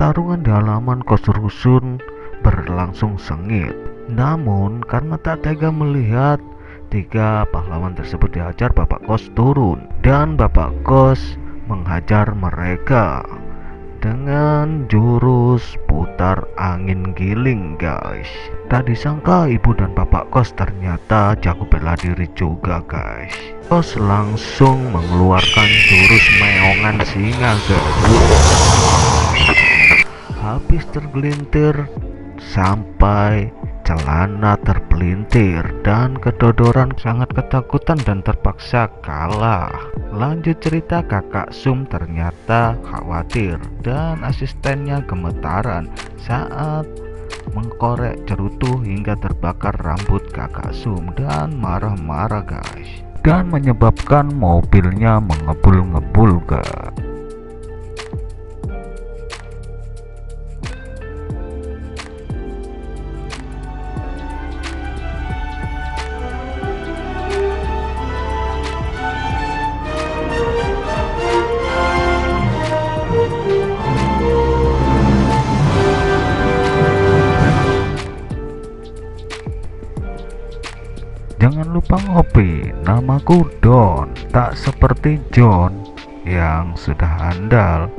Pertarungan di halaman kos rusun berlangsung sengit. Namun karena tak tega melihat tiga pahlawan tersebut dihajar, bapak kos turun dan bapak kos menghajar mereka dengan jurus putar angin giling, guys. Tak disangka ibu dan bapak kos ternyata jago bela diri juga, guys. Kos langsung mengeluarkan jurus meongan singa, guys. Habis tergelintir sampai celana terpelintir dan kedodoran, sangat ketakutan dan terpaksa kalah. Lanjut cerita, kakak Sum ternyata khawatir dan asistennya gemetaran saat mengkorek cerutu hingga terbakar rambut kakak Sum dan marah-marah, guys, dan menyebabkan mobilnya mengebul-ngebul, guys. Jangan lupa ngopi, namaku Don, tak seperti John yang sudah handal.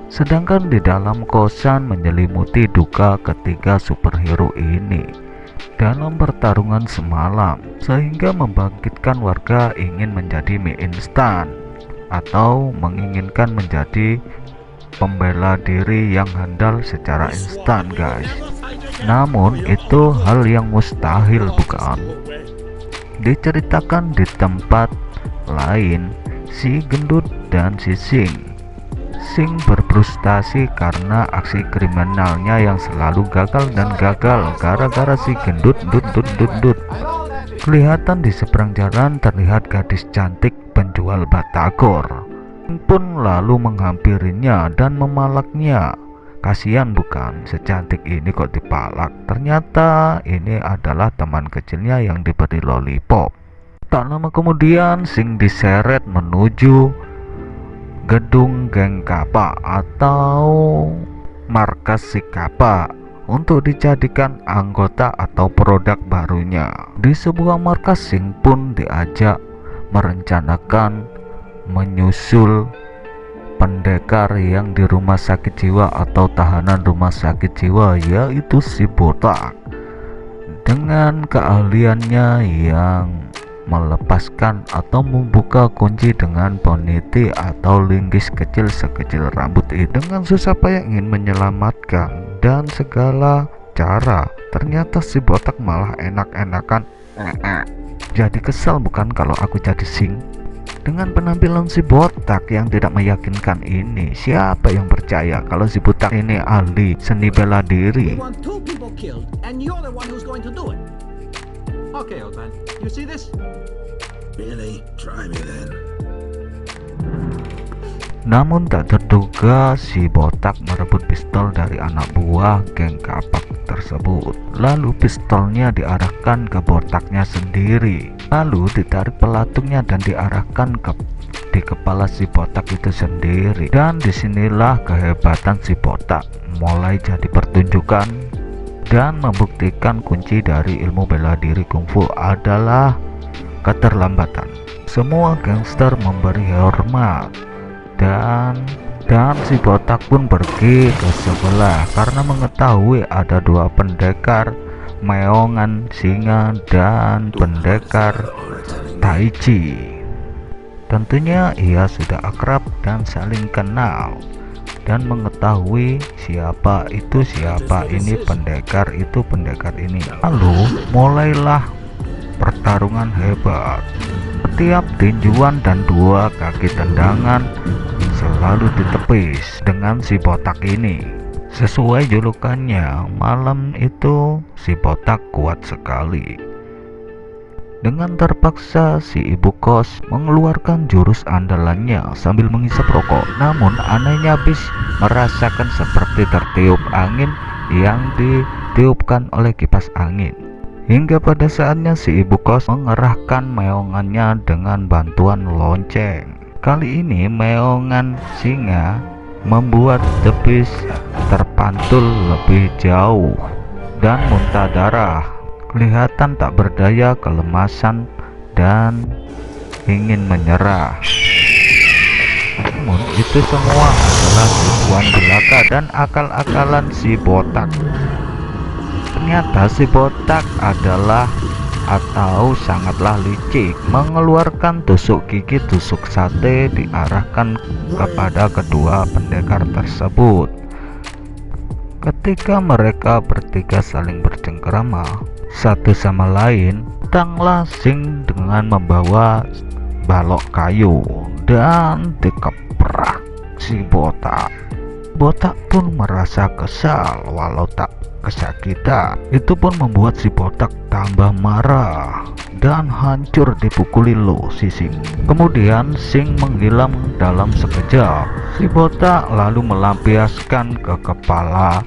Sedangkan di dalam kosan menyelimuti duka ketiga superhero ini dalam pertarungan semalam, sehingga membangkitkan warga ingin menjadi mie instan atau menginginkan menjadi pembela diri yang handal secara instan, guys. Namun itu hal yang mustahil, bukan? Diceritakan di tempat lain, si gendut dan si Sing berfrustasi karena aksi kriminalnya yang selalu gagal dan gagal gara-gara si gendut. Kelihatan di seberang jalan terlihat gadis cantik penjual batagor. Sing pun lalu menghampirinya dan memalaknya. Kasihan bukan, secantik ini kok dipalak. Ternyata ini adalah teman kecilnya yang diberi lollipop. Tak lama kemudian Sing diseret menuju gedung geng Kappa atau markas si Kappa untuk dijadikan anggota atau produk barunya. Di sebuah markas, Sing pun diajak merencanakan menyusul pendekar yang di rumah sakit jiwa atau tahanan rumah sakit jiwa, yaitu si botak. Dengan keahliannya yang melepaskan atau membuka kunci dengan poniti atau linggis kecil sekecil rambut ini, dengan susah payah ingin menyelamatkan dan segala cara, ternyata si botak malah enak-enakan. Jadi kesal bukan kalau aku jadi Sing? Dengan penampilan si botak yang tidak meyakinkan ini, siapa yang percaya kalau si botak ini ahli seni bela diri? Okay, old man. You see this? Really? Try me then. Namun tak terduga si botak merebut pistol dari anak buah geng kapak tersebut. Lalu pistolnya diarahkan ke botaknya sendiri. Lalu ditarik pelatungnya dan diarahkan di kepala si botak itu sendiri. Dan disinilah kehebatan si botak mulai jadi pertunjukan dan membuktikan kunci dari ilmu bela diri kungfu adalah keterlambatan. Semua gangster memberi hormat dan si botak pun pergi ke sebelah karena mengetahui ada dua pendekar meongan singa dan pendekar tai chi. Tentunya ia sudah akrab dan saling kenal dan mengetahui siapa ini pendekar itu pendekar ini. Lalu mulailah pertarungan hebat. Setiap tinjuan dan dua kaki tendangan selalu ditepis dengan si botak ini. Sesuai julukannya, malam itu si botak kuat sekali. Dengan terpaksa si ibu kos mengeluarkan jurus andalannya sambil menghisap rokok. Namun anehnya bis merasakan seperti tertiup angin yang ditiupkan oleh kipas angin. Hingga pada saatnya si ibu kos mengerahkan meongannya dengan bantuan lonceng. Kali ini meongan singa membuat The Beast terpantul lebih jauh dan muntah darah. Kelihatan tak berdaya, kelemasan, dan ingin menyerah. Namun itu semua adalah tipuan belaka dan akal-akalan si botak. Ternyata si botak adalah atau sangatlah licik, mengeluarkan tusuk gigi tusuk sate diarahkan kepada kedua pendekar tersebut. Ketika mereka bertiga saling bercengkerama satu sama lain, datanglah Sing dengan membawa balok kayu dan dikeprak si botak. Botak pun merasa kesal walau tak kesakitan. Itu pun membuat si botak tambah marah dan hancur dipukuli lo si Sing. Kemudian Sing menghilang dalam sekejap. Si botak lalu melampiaskan ke kepala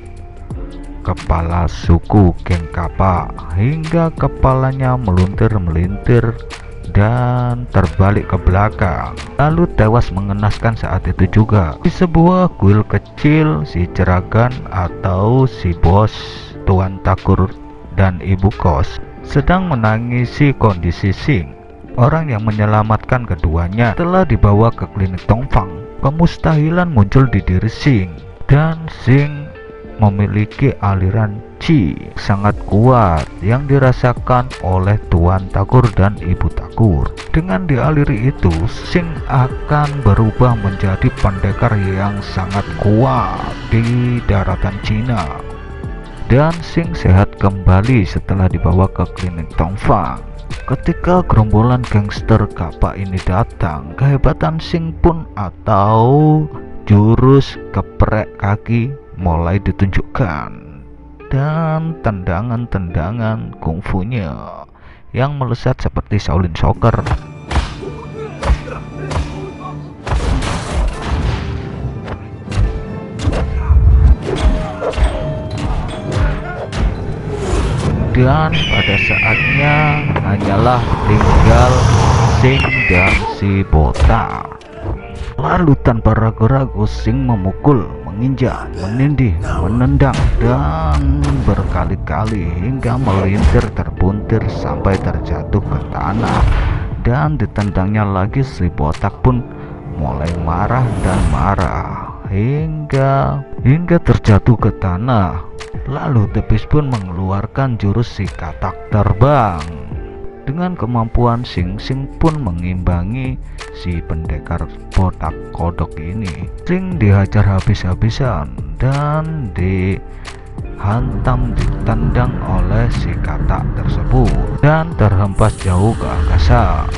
suku geng kapak hingga kepalanya meluntir-melintir dan terbalik ke belakang, lalu tewas mengenaskan saat itu juga. Di sebuah kuil kecil, si jeragan atau si bos Tuan Takur dan ibu kos sedang menangisi kondisi Sing. Orang yang menyelamatkan keduanya telah dibawa ke klinik Tongfang. Kemustahilan muncul di diri Sing, dan Sing memiliki aliran Qi sangat kuat yang dirasakan oleh Tuan Takur dan Ibu Takur. Dengan dialiri itu, Sing akan berubah menjadi pendekar yang sangat kuat di daratan Cina. Dan Sing sehat kembali setelah dibawa ke klinik Tongfang. Ketika gerombolan gangster kapak ini datang, kehebatan Sing pun atau jurus keprek kaki mulai ditunjukkan, dan tendangan-tendangan kungfunya yang melesat seperti Shaolin Soccer. Dan pada saatnya hanyalah tinggal Sing dan si botak. Lalu tanpa ragu-ragu Sing memukul, menginjak, menindih, menendang, dan berkali-kali hingga melintir terbuntir sampai terjatuh ke tanah. Dan ditendangnya lagi, si botak pun mulai marah dan marah hingga terjatuh ke tanah. Lalu The Beast pun mengeluarkan jurus si katak terbang. Dengan kemampuan Sing pun mengimbangi si pendekar botak kodok ini. Sing dihajar habis-habisan dan dihantam, ditendang oleh si katak tersebut dan terhempas jauh ke angkasa.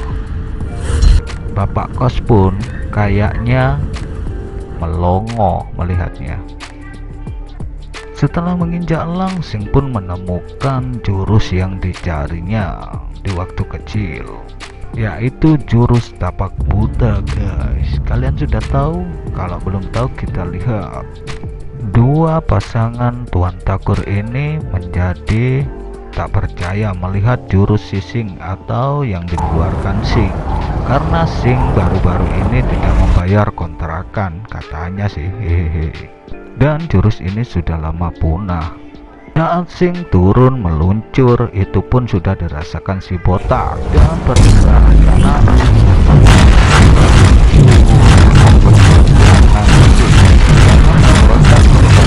Bapak kos pun kayaknya melongo melihatnya. Setelah menginjak elang, Sing pun menemukan jurus yang dicarinya di waktu kecil, yaitu jurus tapak Buddha, guys. Kalian sudah tahu? Kalau belum tahu, kita lihat. Dua pasangan Tuan Takur ini menjadi tak percaya melihat jurus si Sing atau yang dikeluarkan Sing, karena Sing baru-baru ini tidak membayar kontrakan, katanya sih. Hehehe. Dan jurus ini sudah lama punah. Saat Sing turun meluncur, itu pun sudah dirasakan si botak, dan perkiraan rencana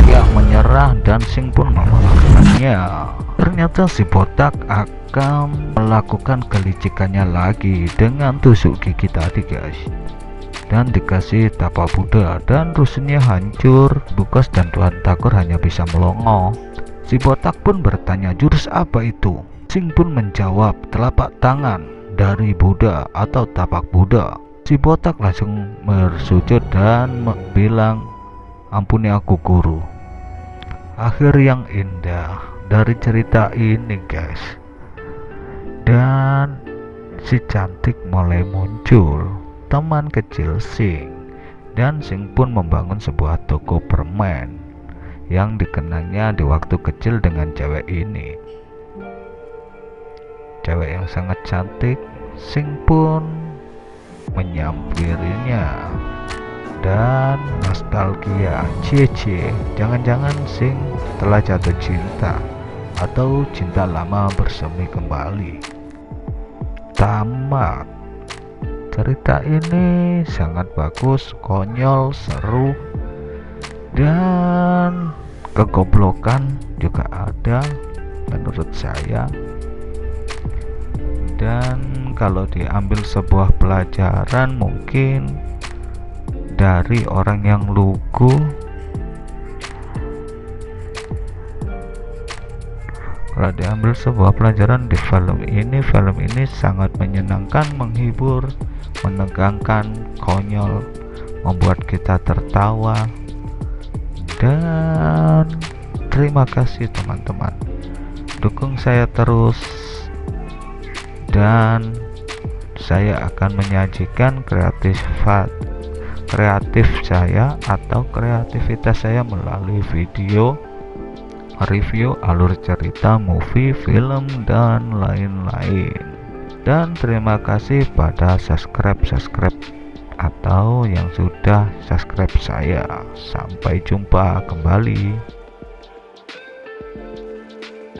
yang menyerah, dan Sing pun mengalahkannya. Ternyata si botak akan melakukan kelicikannya lagi dengan tusuk gigi tadi, guys, dan dikasih tapak Buddha, dan rusunnya hancur. Bukas dan Tuan Takur hanya bisa melongo. Si botak pun bertanya, jurus apa itu? Sing pun menjawab, telapak tangan dari Buddha atau tapak Buddha. Si botak langsung bersujud dan bilang, ampuni aku guru. Akhir yang indah dari cerita ini, guys. Dan si cantik mulai muncul, teman kecil Sing, dan Sing pun membangun sebuah toko permen yang dikenangnya di waktu kecil dengan cewek ini. Cewek yang sangat cantik. Sing pun menyampirinya dan nostalgia. Cie, jangan-jangan sing telah jatuh cinta atau cinta lama bersemi kembali. Tamat. Cerita ini sangat bagus, konyol, seru, dan kegoblokan juga ada menurut saya. Dan kalau diambil sebuah pelajaran mungkin dari orang yang lugu, kalau diambil sebuah pelajaran di film ini sangat menyenangkan, menghibur, menegangkan, konyol, membuat kita tertawa. Dan terima kasih teman-teman, dukung saya terus, dan saya akan menyajikan kreatif saya atau kreativitas saya melalui video review alur cerita, movie, film, dan lain-lain. Dan terima kasih pada subscribe atau yang sudah subscribe saya. Sampai jumpa kembali.